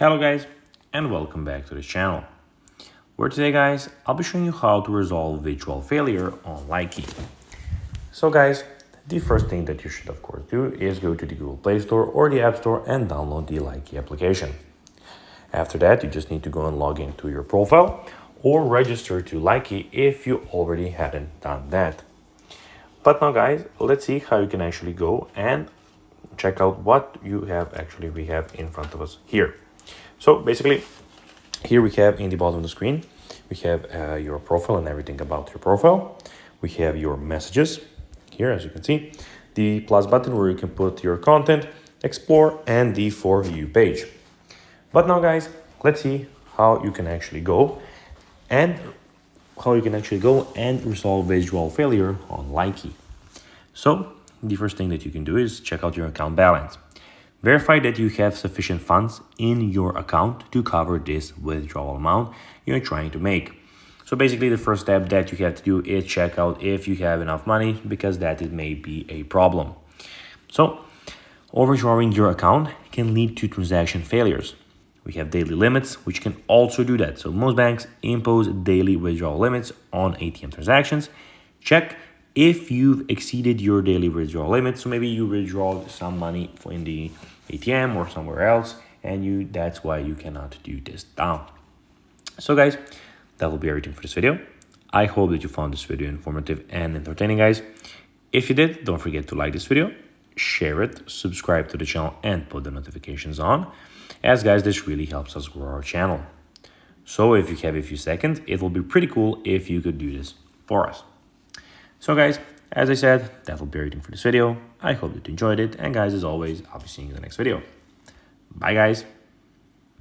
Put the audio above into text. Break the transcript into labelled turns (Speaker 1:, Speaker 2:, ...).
Speaker 1: Hello guys, and welcome back to this channel, where today guys, I'll be showing you how to resolve withdrawal failure on Likee. So guys, the first thing that you should of course do is go to the Google Play Store or the App Store and download the Likee application. After that, you just need to go and log into your profile or register to Likee if you already hadn't done that. But now guys, let's see how you can actually go and check out what we have in front of us here. So basically, here we have in the bottom of the screen, we have your profile and everything about your profile. We have your messages here, as you can see, the plus button where you can put your content, explore, and the For You page. But now guys, let's see how you can actually go and resolve withdrawal failure on Likee. So the first thing that you can do is check out your account balance. Verify that you have sufficient funds in your account to cover this withdrawal amount you're trying to make. So basically the first step that you have to do is check out if you have enough money, because that may be a problem. So overdrawing your account can lead to transaction failures. We have daily limits, which can also do that. So most banks impose daily withdrawal limits on ATM transactions. Check if you've exceeded your daily withdrawal limit. So maybe you withdraw some money in the ATM or somewhere else, and that's why you cannot do this now. So guys, that will be everything for this video. I hope that you found this video informative and entertaining, guys. If you did, don't forget to like this video, share it, subscribe to the channel, and put the notifications on, as guys, this really helps us grow our channel. So if you have a few seconds, it will be pretty cool if you could do this for us. So guys, as I said, that will be everything for this video. I hope that you enjoyed it. And guys, as always, I'll be seeing you in the next video. Bye guys.